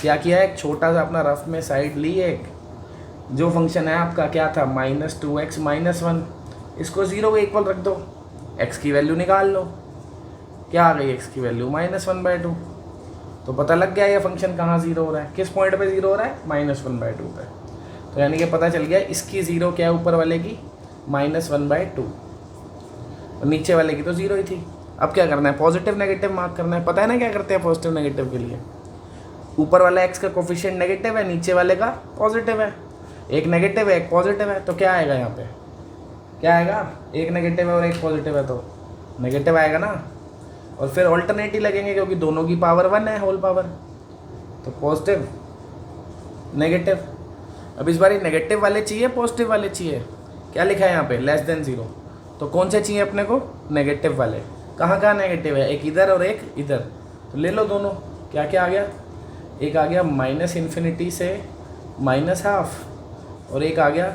क्या किया, एक छोटा सा अपना रफ में साइड ली, एक जो फंक्शन है आपका क्या था -2x -1, इसको 0 के इक्वल रख दो, x की वैल्यू निकाल लो। क्या आ गई x की वैल्यू -1/2, तो पता लग गया ये फंक्शन कहाँ 0 हो रहा है, किस पॉइंट पे 0 हो रहा है, -1/2 पे। तो यानी कि पता चल गया इसकी 0 क्या है, ऊपर वाले की -1/2, और नीचे वाले की तो 0 ही थी। अब क्या करना है, पॉजिटिव नेगेटिव मार्क करना है। पता है ना क्या करते हैं पॉजिटिव नेगेटिव के लिए, ऊपर वाला x का कोफिशिएंट नेगेटिव है, नीचे वाले का पॉजिटिव है। एक नेगेटिव है एक पॉजिटिव है, तो क्या आएगा यहाँ पे क्या आएगा, एक नेगेटिव है और एक पॉजिटिव है तो नेगेटिव आएगा ना। और फिर ऑल्टरनेट ही लगेंगे क्योंकि दोनों की पावर 1 है, होल पावर, तो पॉजिटिव नेगेटिव। अब इस बार नेगेटिव वाले चाहिए पॉजिटिव वाले चाहिए, क्या लिखा है यहाँ पे, लेस देन 0, तो कौन से चाहिए अपने को, नेगेटिव वाले। कहाँ कहाँ नेगेटिव है, एक इधर और एक इधर, तो ले लो दोनों। क्या क्या आ गया, एक आ गया -∞ से -½ और एक आ गया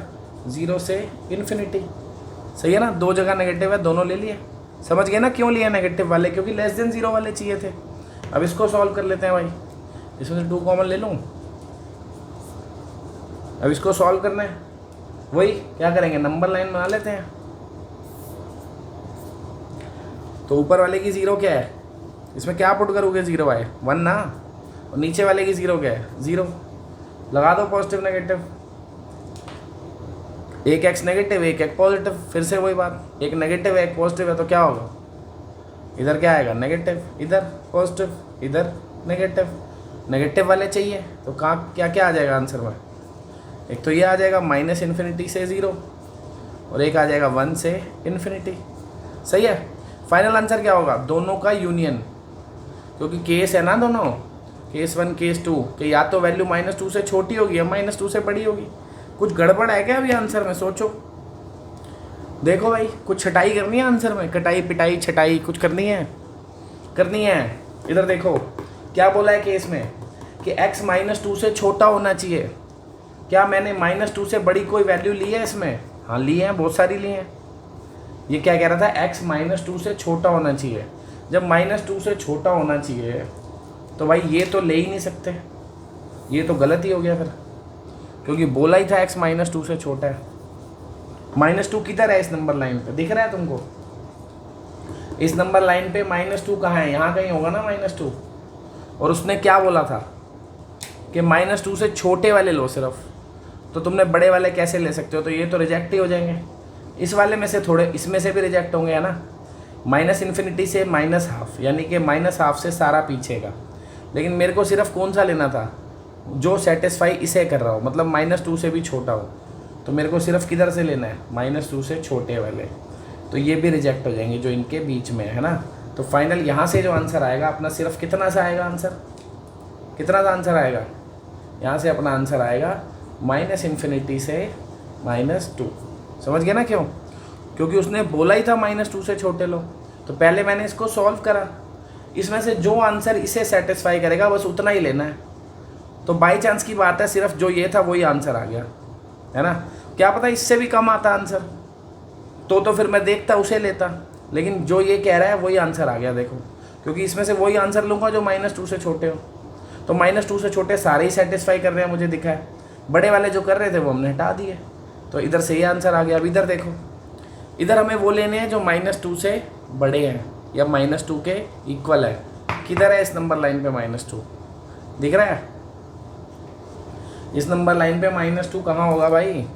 0 से ∞। सही है ना, दो जगह नेगेटिव है, दोनों ले लिए। समझ गए ना क्यों लिए नेगेटिव वाले, क्योंकि लेस देन 0 वाले चाहिए थे। अब इसको सॉल्व कर लेते हैं भाई, इसमें से 2 कॉमन ले लूँ। अब इसको सॉल्व करना है, वही क्या करेंगे, नंबर लाइन बना लेते हैं। तो ऊपर वाले की 0 क्या है, इसमें क्या पुट करोगे, 0 आए 1 ना, और नीचे वाले की 0 क्या है, 0। लगा दो पॉजिटिव नेगेटिव, एक x नेगेटिव एक x पॉजिटिव, फिर से वही बात, एक नेगेटिव है एक पॉजिटिव है तो क्या होगा, इधर क्या आएगा, नेगेटिव, इधर पॉजिटिव, इधर नेगेटिव। नेगेटिव वाले चाहिए तो कहाँ क्या क्या आ जाएगा आंसर में, एक तो ये आ जाएगा -∞ से 0 और एक आ जाएगा 1 से ∞। सही है, फाइनल आंसर क्या होगा, दोनों का यूनियन, क्योंकि केस है ना दोनों, केस 1 केस 2 कि या तो वैल्यू -2 से छोटी होगी या -2 से बड़ी होगी। कुछ गड़बड़ है क्या अभी आंसर में, सोचो, देखो भाई, कुछ छटाई करनी है आंसर में, कटाई पिटाई छटाई कुछ करनी है, करनी है। इधर देखो क्या बोला है केस में कि x -2 से छोटा होना चाहिए। क्या मैंने -2 से बड़ी कोई वैल्यू ली है इसमें, हाँ ली है, बहुत सारी ली हैं। ये क्या कह रहा था, x -2 से छोटा होना चाहिए। जब -2 से छोटा होना चाहिए तो भाई ये तो ले ही नहीं सकते, ये तो गलत ही हो गया फिर, क्योंकि बोला ही था x -2 से छोटा है। -2 किधर है इस नंबर लाइन पे, दिख रहा है तुमको, इस नंबर लाइन पे -2 कहाँ है, यहाँ कहीं होगा ना -2। और उसने क्या बोला था कि -2 से छोटे वाले लो सिर्फ, तो तुमने बड़े वाले कैसे ले सकते हो, तो ये तो रिजेक्ट ही हो जाएंगे। इस वाले में से थोड़े इसमें से भी रिजेक्ट होंगे, है ना। -∞ से -½ यानी कि -½ से सारा पीछे का, लेकिन मेरे को सिर्फ कौन सा लेना था, जो सेटिस्फाई इसे कर रहा हो, मतलब -2 से भी छोटा हो, तो मेरे को सिर्फ किधर से लेना है, -2 से छोटे वाले, तो ये भी रिजेक्ट हो जाएंगे जो इनके बीच में है ना। तो फाइनल यहाँ से जो आंसर आएगा अपना सिर्फ कितना सा आएगा आंसर, कितना सा आंसर आएगा, यहाँ से अपना आंसर आएगा -∞ से -2। समझ गए ना क्यों, क्योंकि उसने बोला ही था -2 से छोटे लो। तो पहले मैंने इसको सॉल्व करा, इसमें से जो आंसर इसे सेटिस्फाई करेगा बस उतना ही लेना है। तो बाई चांस की बात है, सिर्फ जो ये था वही आंसर आ गया, है ना। क्या पता इससे भी कम आता आंसर, तो फिर मैं देखता उसे लेता, लेकिन जो ये कह रहा है वही आंसर आ गया। देखो, क्योंकि इसमें से वही आंसर लूँगा जो -2 से छोटे हो, तो -2 से छोटे सारे ही सेटिस्फाई कर रहे हैं, मुझे दिखा है। बड़े वाले जो कर रहे थे वो हमने हटा दिए, तो इधर सही आंसर आ गया। अब इधर देखो, इधर हमें वो लेने हैं जो -2 से बड़े हैं या -2 के इक्वल है। किधर है इस नंबर लाइन पे -2, दिख रहा है, इस नंबर लाइन पे -2 कहाँ होगा भाई,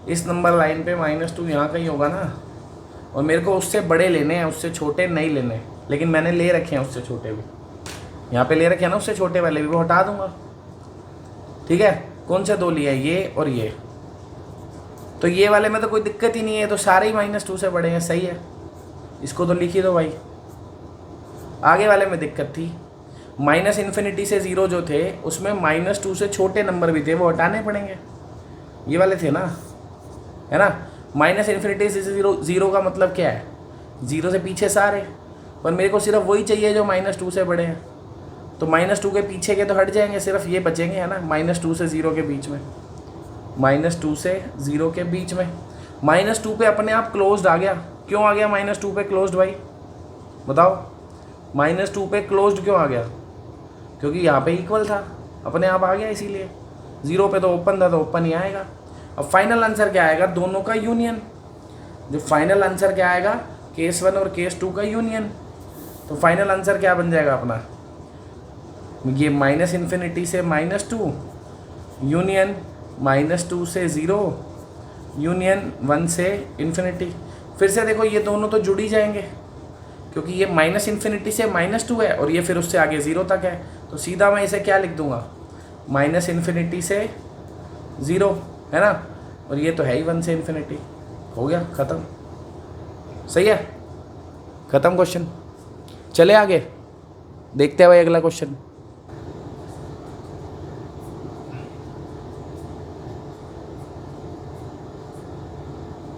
इस नंबर लाइन पे -2 यहाँ कहीं होगा ना। और मेरे को उससे बड़े लेने हैं, उससे छोटे नहीं लेने, लेकिन मैंने ले रखे हैं उससे छोटे भी, यहाँ पे ले रखे हैं ना उससे छोटे वाले भी, वो हटा दूंगा। ठीक है, कौन से दो लिए, ये और ये, तो ये वाले में तो कोई दिक्कत ही नहीं है, तो सारे ही -2 से बड़े हैं। सही है, इसको तो लिख ही दो भाई। आगे वाले में दिक्कत थी, -∞ से 0 जो थे उसमें -2 से छोटे नंबर भी थे, वो हटाने पड़ेंगे, ये वाले थे ना, है ना। -∞ से 0 का मतलब क्या है, 0 से पीछे सारे, पर मेरे को सिर्फ वही चाहिए जो -2 से बड़े हैं, तो -2 के पीछे के तो हट जाएंगे, सिर्फ ये बचेंगे, है ना। -2 से 0 के बीच में, -2 से 0 के बीच में, -2 पे अपने आप क्लोज्ड आ गया। क्यों आ गया -2 पे क्लोज्ड भाई, बताओ, -2 पे क्लोज्ड क्यों आ गया, क्योंकि यहाँ पे इक्वल था, अपने आप आ गया, इसीलिए। 0 पे तो ओपन था, तो ओपन ही आएगा। अब फाइनल आंसर क्या आएगा, दोनों का यूनियन। जो फाइनल आंसर क्या आएगा, केस 1 और केस 2 का यूनियन। तो फाइनल आंसर क्या बन जाएगा अपना, ये -∞ से -2 यूनियन -2 से 0 यूनियन 1 से ∞। फिर से देखो, ये दोनों तो जुड़ ही जाएंगे, क्योंकि ये -∞ से -2 है और ये फिर उससे आगे 0 तक है, तो सीधा मैं इसे क्या लिख दूंगा, -∞ से 0, है ना, और ये तो है ही 1 से ∞। हो गया, ख़त्म। सही है, ख़त्म क्वेश्चन। चले आगे, देखते हैं भाई अगला क्वेश्चन।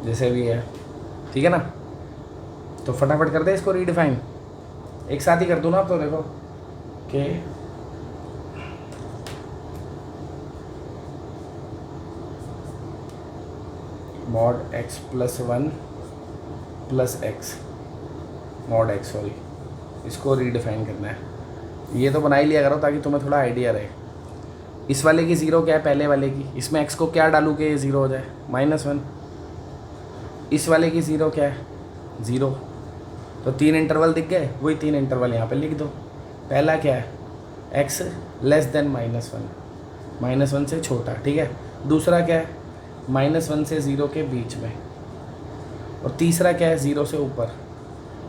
जैसे भी है, ठीक है ना, तो फटाफट कर दे इसको रीडिफाइन। एक साथ ही कर दूँ ना, अब तो देखो कि mod x plus one plus x, mod x, sorry, इसको रीडिफाइन करना है। ये तो बना ही लिया करो ताकि तुम्हें थोड़ा आइडिया रहे। इस वाले की ज़ीरो क्या है, पहले वाले की, इसमें एक्स को क्या डालूँ कि ये ज़ीरो हो जाए, -1। इस वाले की ज़ीरो क्या है, 0। तो 3 इंटरवल दिख गए, वही 3 इंटरवल यहाँ पे लिख दो। पहला क्या है, x लेस देन -1, -1 से छोटा, ठीक है। दूसरा क्या है, -1 से 0 के बीच में। और तीसरा क्या है, 0 से ऊपर,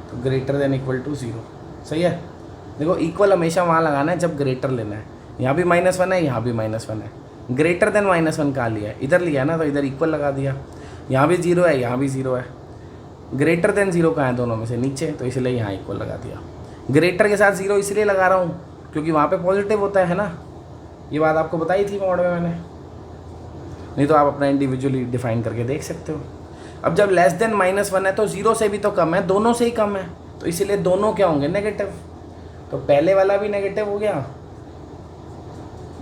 तो ग्रेटर देन इक्वल टू 0। सही है। देखो इक्वल हमेशा वहाँ लगाना है जब ग्रेटर लेना है। यहाँ भी -1 है, यहाँ भी -1 है। ग्रेटर देन -1 कहाँ लिया है, इधर लिया है ना, तो इधर इक्वल लगा दिया। यहाँ भी 0 है, यहाँ भी 0 है। ग्रेटर देन 0 कहाँ है, दोनों में से नीचे, तो इसलिए यहाँ इक्वल लगा दिया। ग्रेटर के साथ 0 इसलिए लगा रहा हूँ क्योंकि वहाँ पे पॉजिटिव होता है ना। ये बात आपको बताई थी मॉड में मैंने, नहीं तो आप अपना इंडिविजुअली डिफाइन करके देख सकते हो। अब जब लेस देन -1 है तो 0 से भी तो कम है, दोनों से ही कम है, तो इसीलिए दोनों क्या होंगे, नेगेटिव। तो पहले वाला भी नेगेटिव हो गया,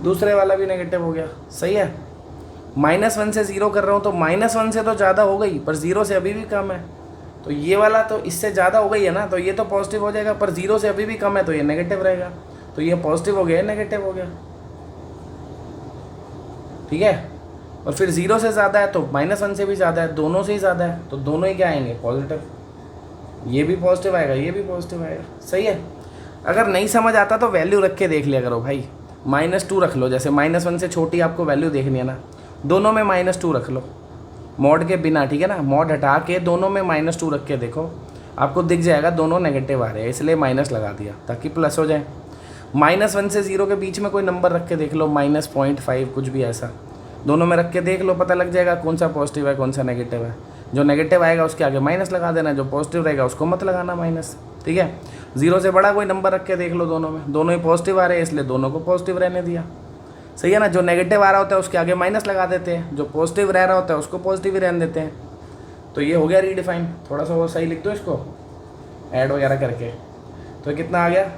दूसरे वाला भी नेगेटिव हो गया। सही है। -1 से 0 कर रहा हूँ तो -1 से तो ज़्यादा हो गई, पर 0 से अभी भी कम है। तो ये वाला तो इससे ज़्यादा हो गई है ना, तो ये तो पॉजिटिव हो जाएगा, पर 0 से अभी भी कम है तो ये नेगेटिव रहेगा। तो ये पॉजिटिव हो गया, नेगेटिव हो गया, ठीक है। और फिर 0 से ज़्यादा है तो -1 से भी ज़्यादा है, दोनों से ही ज़्यादा है, तो दोनों ही क्या आएंगे, पॉजिटिव। ये भी पॉजिटिव आएगा, ये भी पॉजिटिव आएगा। सही है। अगर नहीं समझ आता तो वैल्यू रख के देख लिया करो भाई। -2 रख लो, जैसे -1 से छोटी आपको वैल्यू देखनी है ना, दोनों में -2 रख लो, मॉड के बिना, ठीक है ना। मॉड हटा के दोनों में -2 रख के देखो, आपको दिख जाएगा दोनों नेगेटिव आ रहे हैं, इसलिए माइनस लगा दिया ताकि प्लस हो जाए। -1 से 0 के बीच में कोई नंबर रख के देख लो, -0.5 कुछ भी ऐसा, दोनों में रख के देख लो, पता लग जाएगा कौन सा पॉजिटिव है कौन सा नेगेटिव है। जो नेगेटिव आएगा उसके आगे माइनस लगा देना, जो पॉजिटिव रहेगा उसको मत लगाना माइनस, ठीक है। 0 से बड़ा कोई नंबर रख के देख लो, दोनों में, दोनों ही पॉजिटिव आ रहे हैं इसलिए दोनों को पॉजिटिव रहने दिया। सही है ना। जो नेगेटिव आ रहा होता है उसके आगे माइनस लगा देते हैं, जो पॉजिटिव रह रहा होता है उसको पॉजिटिव ही रहने देते हैं। तो ये हो गया रीडिफाइन। थोड़ा सा और सही लिख दो इसको ऐड वगैरह करके, तो कितना आ गया,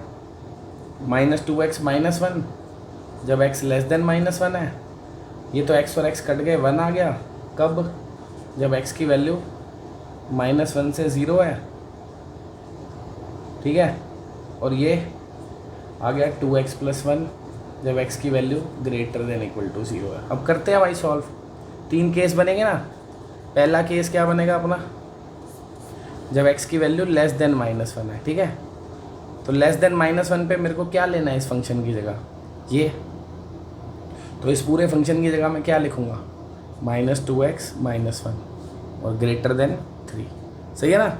-2x -1 जब x लेस देन -1 है। ये तो x और x कट गए, 1 आ गया। कब, जब x की वैल्यू -1 से 0 है, ठीक है। और ये आ गया 2x + 1 जब x की value greater than equal to 0 है। अब करते हैं भाई सॉल्व। 3 केस बनेंगे ना। पहला केस क्या बनेगा अपना, जब x की वैल्यू लेस देन -1 है, ठीक है। तो लेस देन -1 पे मेरे को क्या लेना है इस फंक्शन की जगह, ये। तो इस पूरे फंक्शन की जगह मैं क्या लिखूँगा, -2x -1 और ग्रेटर देन 3। सही है ना।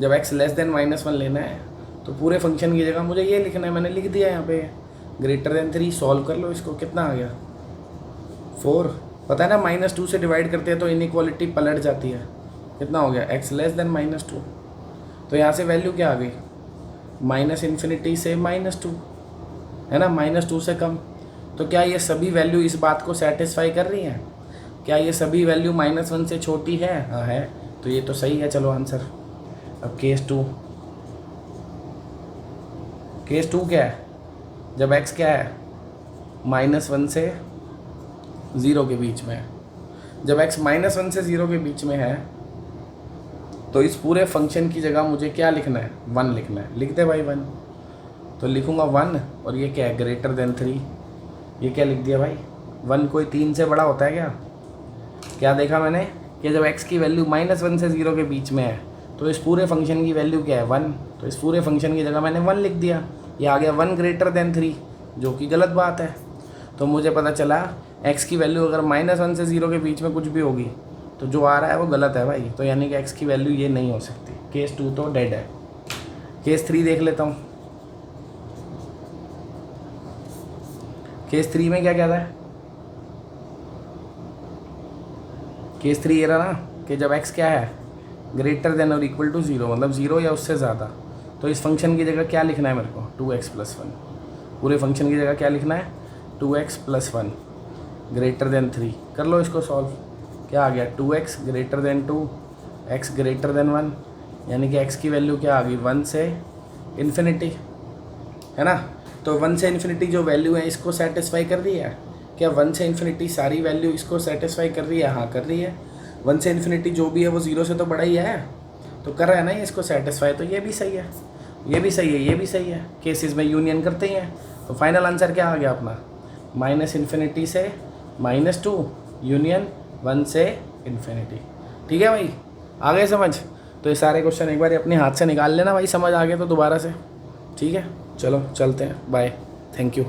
जब x लेस देन -1 लेना है तो पूरे फंक्शन की जगह मुझे ये लिखना है, मैंने लिख दिया यहाँ पे, ग्रेटर देन 3। सॉल्व कर लो इसको, कितना आ गया, 4। पता है ना, -2 से डिवाइड करते हैं तो इनइक्वालिटी पलट जाती है। कितना हो गया, x लेस देन -2। तो यहाँ से वैल्यू क्या आ गई, -∞ से -2, है ना, -2 से कम। तो क्या ये सभी वैल्यू इस बात को सेटिस्फाई कर रही हैं, क्या ये सभी वैल्यू -1 से छोटी है, हाँ है, तो ये तो सही है। चलो आंसर। अब केस 2, केस 2 क्या है, जब x क्या है, -1 से 0 के बीच में है। जब x -1 से 0 के बीच में है तो इस पूरे फंक्शन की जगह मुझे क्या लिखना है, 1 लिखना है। लिख दे भाई 1, तो लिखूँगा 1, और ये क्या है, ग्रेटर देन 3। ये क्या लिख दिया भाई, 1 कोई 3 से बड़ा होता है क्या। क्या देखा मैंने कि जब x की वैल्यू -1 से 0 के बीच में है तो इस पूरे फंक्शन की वैल्यू क्या है, 1। तो इस पूरे फंक्शन की जगह मैंने 1 लिख दिया। ये आ गया 1 ग्रेटर देन 3, जो कि गलत बात है। तो मुझे पता चला x की वैल्यू अगर -1 से 0 के बीच में कुछ भी होगी तो जो आ रहा है वो गलत है भाई। तो यानी कि x की वैल्यू ये नहीं हो सकती। केस 2 तो डेड है। केस 3 देख लेता हूँ। केस 3 में क्या कहता है, केस 3 ये रहा ना, कि जब x क्या है ग्रेटर देन और इक्वल टू 0, मतलब 0 या उससे ज़्यादा, तो इस फंक्शन की जगह क्या लिखना है मेरे को 2x + 1। पूरे फंक्शन की जगह क्या लिखना है 2x + 1 ग्रेटर देन 3। कर लो इसको सॉल्व। क्या आ गया 2x greater than 2, x greater then 1, यानी कि x की वैल्यू क्या आ गई 1 से इन्फिनिटी, है ना। तो 1 से इन्फिनिटी जो वैल्यू है इसको सेटिस्फाई कर रही है क्या? 1 से इन्फिनिटी सारी वैल्यू इसको सेटिस्फाई कर रही है? हाँ कर रही है। 1 से इन्फिनिटी जो भी है वो 0 से तो बड़ा ही है, तो कर रहा है ना ये इसको सेटिस्फाई। तो ये भी सही है, ये भी सही है, ये भी सही है। केसेस में यूनियन करते ही हैं। तो फाइनल आंसर क्या आ गया अपना -∞ से -2 यूनियन 1 से इन्फिनिटी। ठीक है भाई, आ गए समझ? तो ये सारे क्वेश्चन एक बार अपने हाथ से निकाल लेना भाई, समझ आ गया तो दोबारा से। ठीक है, चलो चलते हैं, बाय, थैंक यू।